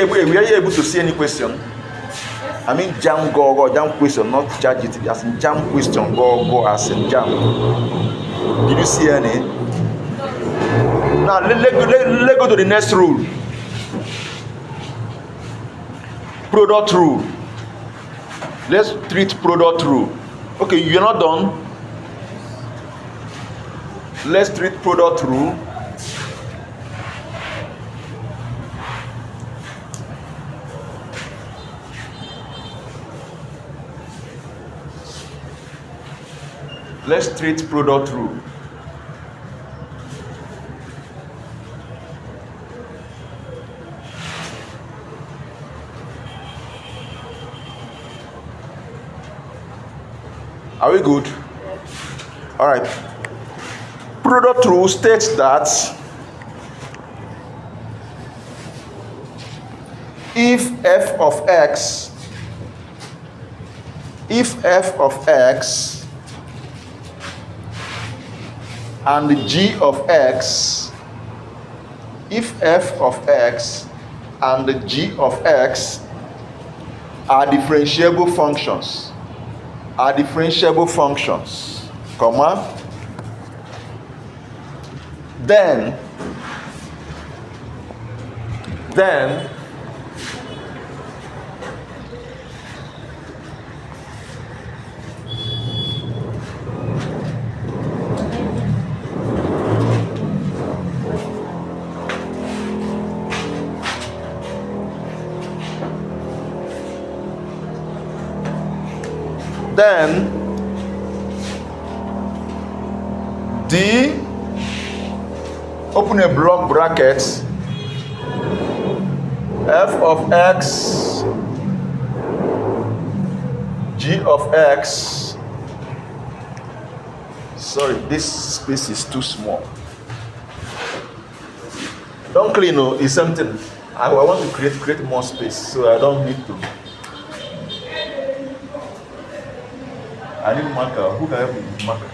Were you able to see any question? I mean jam question, not charge it as in jam question, go as in jam. Did you see any? Now let go to the next rule. Product rule. Let's treat product rule. Okay, you're not done. Let's treat product rule. Let's treat product rule. Are we good? All right. Product rule states that if f of x and g of x, if f of x and g of x are differentiable functions, comma, then the open a block bracket f of x g of x, sorry, this space is too small, don't clean, no, it's something I want to create more space, so I don't need to. I need marker. Who can help me with marker?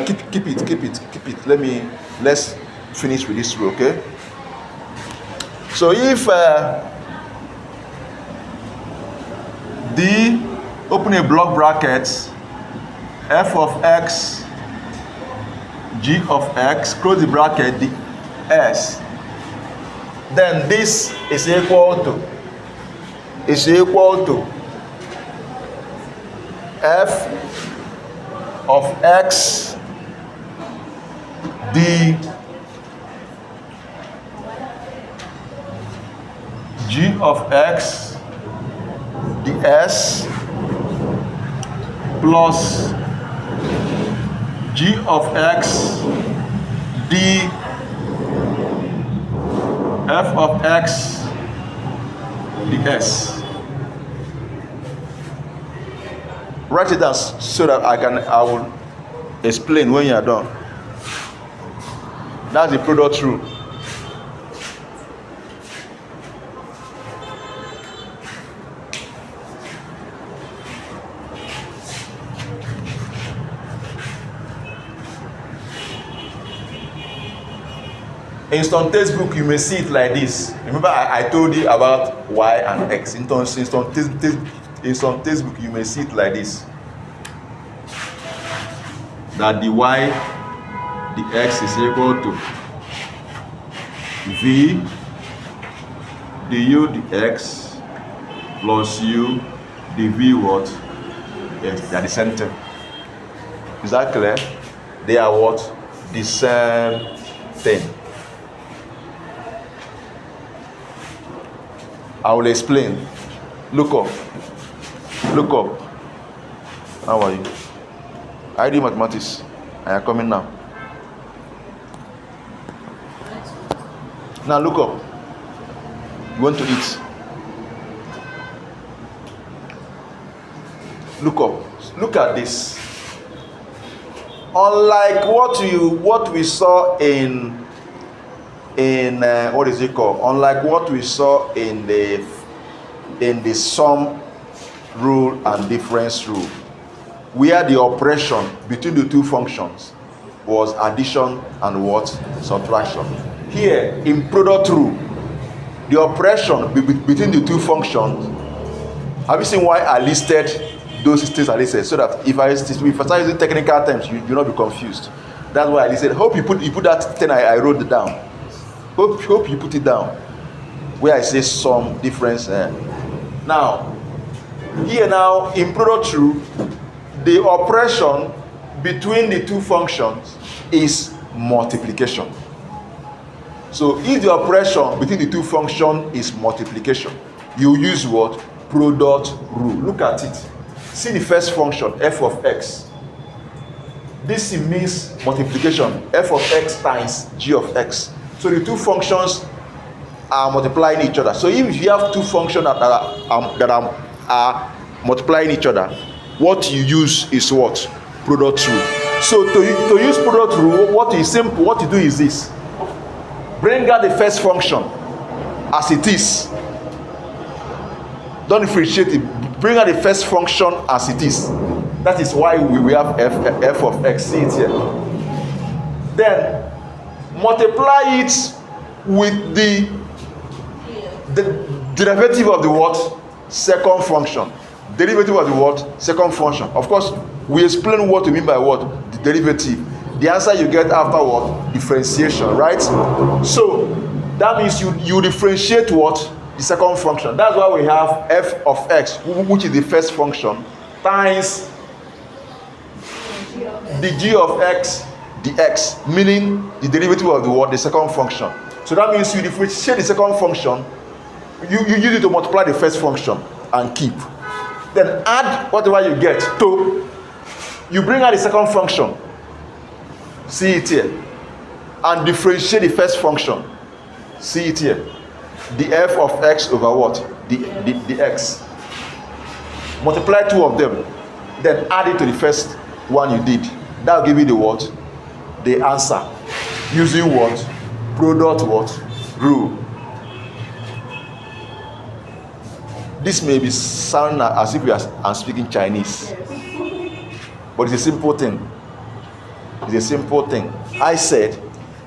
Keep it. Let's finish with this rule, okay? So if the open a block bracket f of x g of x close the bracket the s, then this is equal to f of x d g of x ds plus g of x d f of x ds. Write it down so that I will explain when you are done. That's the product rule. In some textbook, you may see it like this. Remember, I told you about y and x. In some textbook, you may see it like this. That the y dx is equal to v du dx plus u dv what? Yes, they are the same thing. Is that clear? They are what? The same thing. I will explain. Look up. Look up. How are you? I do mathematics. I am coming now. Now look up. You want to eat? Look up. Look at this. Unlike what we saw in what is it called? Unlike what we saw in the sum rule and difference rule, where the operation between the two functions was addition and what? Subtraction. Here in product rule, the operation between the two functions, have you seen why I listed those things I listed? So that if I start using technical terms, you will not be confused. That's why I listed. Hope you put that thing I wrote it down. Hope you put it down where I say sum difference. Now, here now in product rule, the operation between the two functions is multiplication. So if the operation between the two functions is multiplication, you use what? Product rule. Look at it. See the first function, f of x. This means multiplication, f of x times g of x. So the two functions are multiplying each other. So if you have two functions that are multiplying each other, what you use is what? Product rule. So to use product rule, what is simple, what you do is this. Bring out the first function as it is. Don't differentiate it. Bring out the first function as it is. That is why we have f of x. See it here. Then multiply it with the derivative of the what? Second function. Derivative of the what? Second function. Of course, we explain what we mean by what? The derivative. The answer you get after what? Differentiation, right? So that means you differentiate what? The second function. That's why we have f of x, which is the first function, times the g of x dx, meaning the derivative of the what? The second function. So that means you differentiate the second function, you use it to multiply the first function and keep. Then add whatever you get to, you bring out the second function, see it here, and differentiate the first function, see it here. The f of x over what? The x. Multiply two of them, then add it to the first one you did. That will give you the what? The answer. Using what? Product what? Rule. This may be sound as if I'm speaking Chinese, but it's a simple thing. It's a simple thing. I said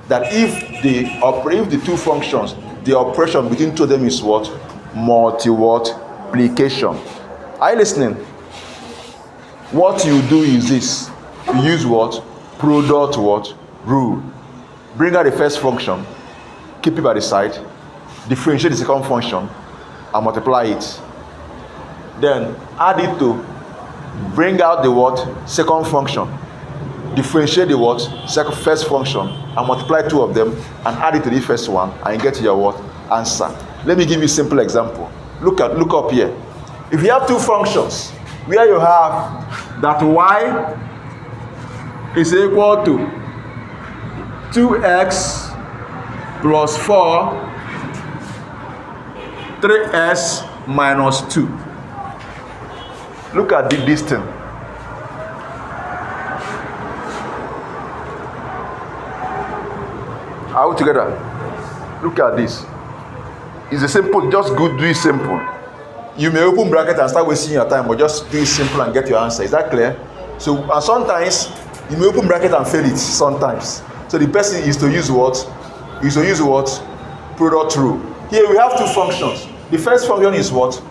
that if the two functions, the operation between two of them is what? Multiplication. Are you listening? What you do is this. You use what? Product what? Rule. Bring out the first function, keep it by the side, differentiate the second function, and multiply it. Then add it to bring out the what? Second function. Differentiate the what? First function and multiply two of them and add it to the first one and you get your what? Answer. Let me give you a simple example. Look up here. If you have two functions where you have that y is equal to 2x plus 4 3s minus 2. Look at this thing. Are we together? Look at this. It's a simple, just do it simple. You may open bracket and start wasting your time, but just do it simple and get your answer. Is that clear? So, and sometimes you may open bracket and fail it sometimes. So the best thing is to use what? Product rule. Here we have two functions. The first function is what?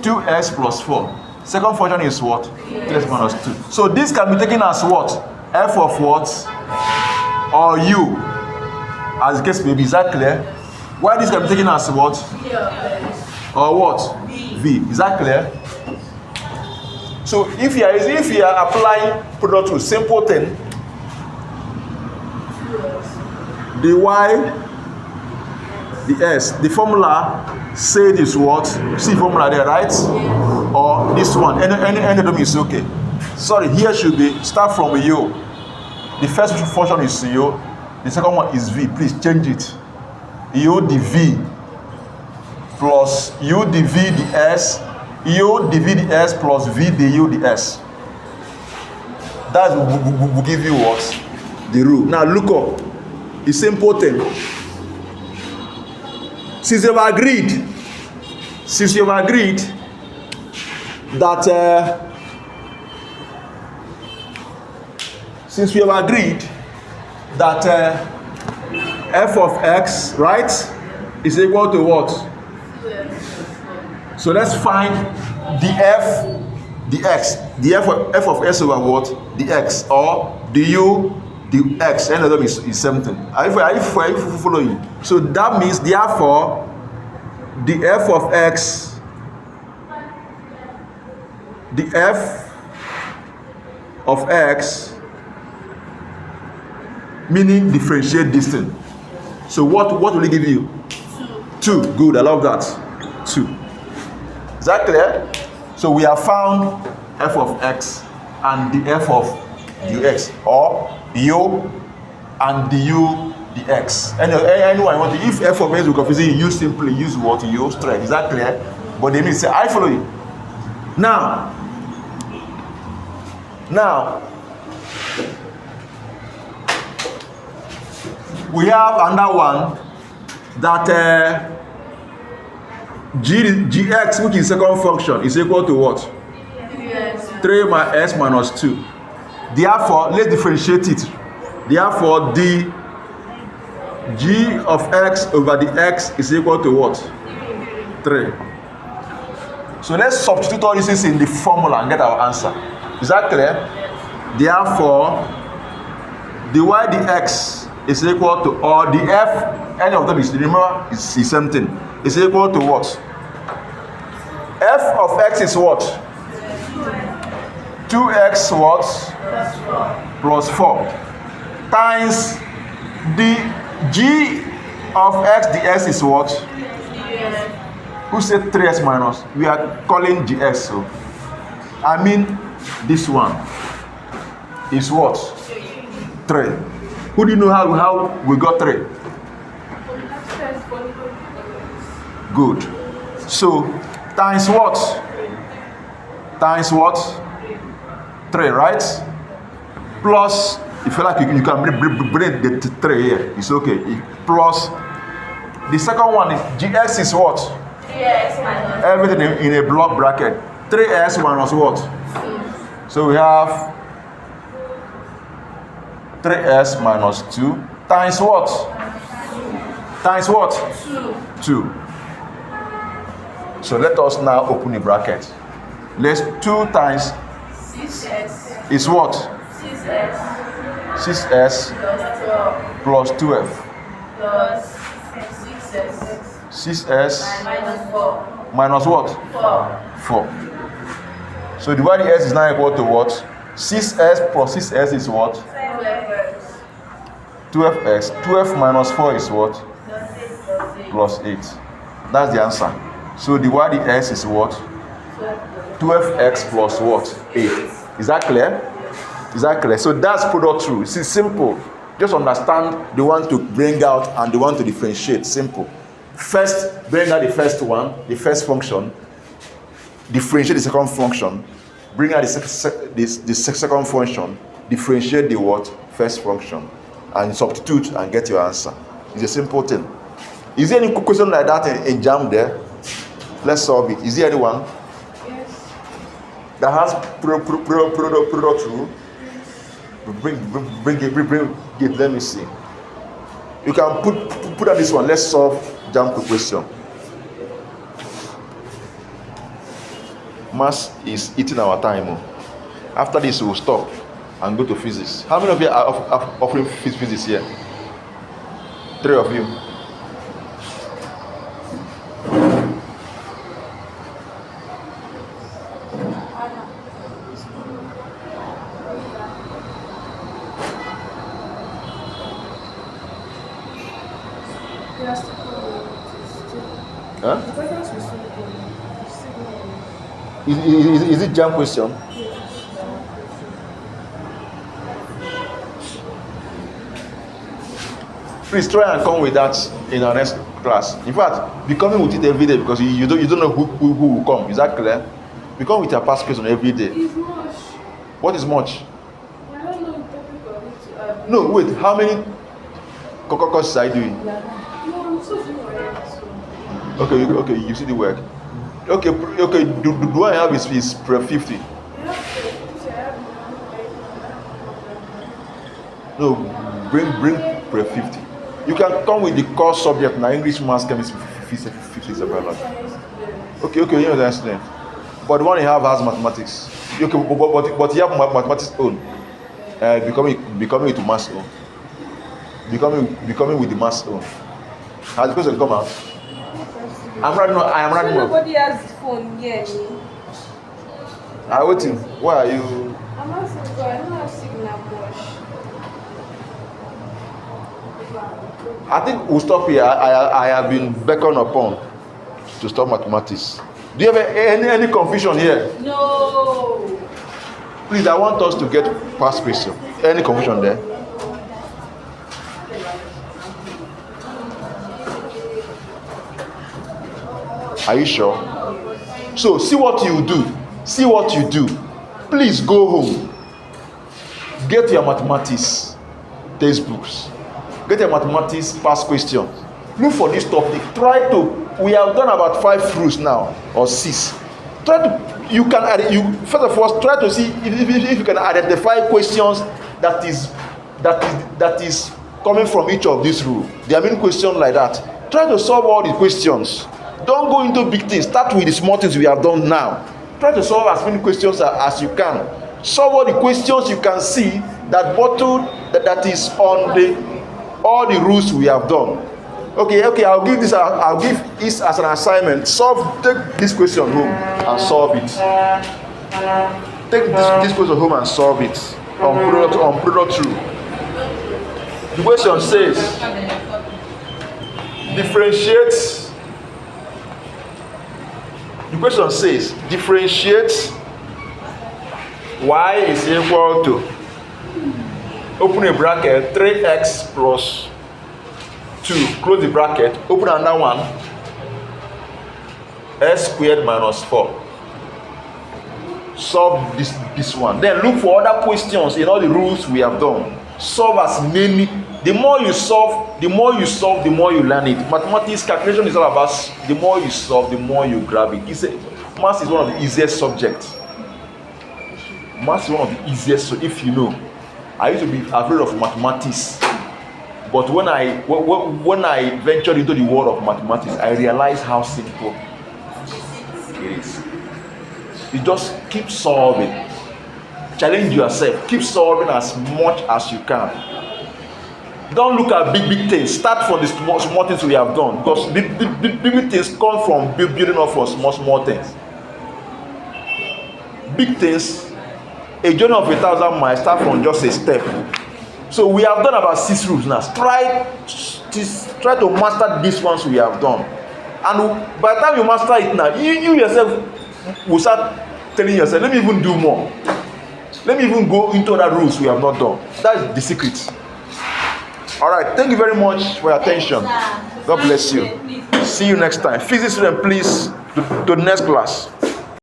2x plus 4. Second function is what? 3x minus 2. So this can be taken as what? F of what? or U, as the case may be. Is that clear? Why this can be taken as what? Or what? V. Is that clear? So if you are applying product rule, simple thing, the Y, the S, the formula said is what? See formula there, right? Or this one, any of them is okay. Sorry, here should be start from U. The first function is U. The second one is V. Please change it. U the V plus U the V the S. U the V the S plus V the U the S. That will give you what? The rule. Now look up. It's simple thing. Since you've agreed that f of x, right, is equal to what? So let's find the f, the x, the f of s over what? The x, or the u, the x. Any of them is something. Are you following? So that means therefore the f of x, the f of x, meaning differentiate this thing. So what will it give you? 2. Good, I love that. 2. Is that clear? So we have found f of x and the f of the x, or u and the u the x. Anyone want to, if f of x will confuse you, you simply use what? U straight. Is that clear? But they mean say I follow you. Now we have another one that gx, which is second function, is equal to what? 3 minus s minus 2. Therefore, let's differentiate it. Therefore, the g of x over the x is equal to what? 3. So let's substitute all this in the formula and get our answer. Is that clear? Therefore, the y dx is equal to, or the f, any of them is, remember, is same thing, is equal to what? F of x is what? 2x what? Plus 4 times the g of x ds is what? Who said 3s minus? We are calling gs, so I mean this one is what? 3. Who do you know how we got 3? Good. So times what? Times what? 3, right? Plus, if you like, you can bring the 3 here. It's okay. Plus, the second one is gx is what? 3x minus. Everything in a block bracket. 3s minus what? 2. So we have 3s minus 2 times what? Times what? 2. So let us now open the bracket. Let's 2 times 6x is what? 6x 6s plus 12 plus 2f. plus 6x 6s minus 4 minus what? 4. 4. So the y s is now equal to what? 6s plus 6s is what? 12x. 12 minus 4 is what? Plus 8. That's the answer. So the y ds is what? 12x plus what? 8. Is that clear? Is that clear? So that's product rule. It's simple. Just understand the one to bring out and the one to differentiate. Simple. First, bring out the first one, the first function. Differentiate the second function. Bring out the second function. Differentiate the what? First function. And substitute and get your answer. It's a simple thing. Is there any question like that in JAM there? Let's solve it. Is there anyone? Yes. That has product rule? Bring it. Let me see. You can put on this one. Let's solve JAM question. Mass is eating our time. After this, we'll stop. and go to physics. How many of you are offering physics here? 3 of you. Huh? Is it jam question? Please try and come with that in our next class. In fact, be coming with it every day because you don't know who will come. Is that clear? Be coming with your past question every day. It's much. What is much? I don't know the topic of it. No, wait. How many courses are you doing? No, I'm so doing already. So. Okay. You see the work. Okay. Do I have is pre 50? No, bring pre 50. You can come with the core subject now: English, Maths, Chemistry, physics, biology. Okay, you understand. But the one you have has mathematics. Okay, but you have mathematics own. Becoming with maths own. Becoming with the maths own. Has the question come out? I am running. Nobody has his phone here. I waiting. Why are you? I'm asking because I don't have signal much. I think we'll stop here. I have been beckoned upon to stop mathematics. Do you have any confusion here? No. Please, I want us to get past question. Any confusion there? Are you sure? So, see what you do. Please go home. Get your mathematics textbooks. Get your mathematics past questions. Look for this topic. We have done about 5 rules now, or 6. First of all, try to see if you can identify questions that is coming from each of these rules. There are many questions like that. Try to solve all the questions. Don't go into big things. Start with the small things we have done now. Try to solve as many questions as you can. Solve all the questions you can see that is on all the rules we have done. Okay, I'll give this as an assignment. Take this question home and solve it. Take this question home and solve it on product rule. The question says differentiate. The question says differentiate y is equal to, open a bracket, 3x plus 2, close the bracket, open another one, s squared minus 4. Solve this one. Then look for other questions in all the rules we have done. Solve as many. The more you solve, the more you learn it. Mathematics calculation is all about the more you solve, the more you grab it. Maths is one of the easiest subjects. Maths is one of the easiest. So if you know, I used to be afraid of mathematics, but when I ventured into the world of mathematics, I realized how simple it is. You just keep solving. Challenge yourself. Keep solving as much as you can. Don't look at big things. Start from the small things we have done, because big things come from building up for small things. Big things, a journey of 1,000 miles, start from just a step. So we have done about 6 rules now. Try to master these ones we have done, and by the time you master it now, you yourself will start telling yourself, let me even do more. Let me even go into other rules we have not done. That is the secret. All right, thank you very much for your attention. God bless you. See you next time. Physics student, please, to the next class.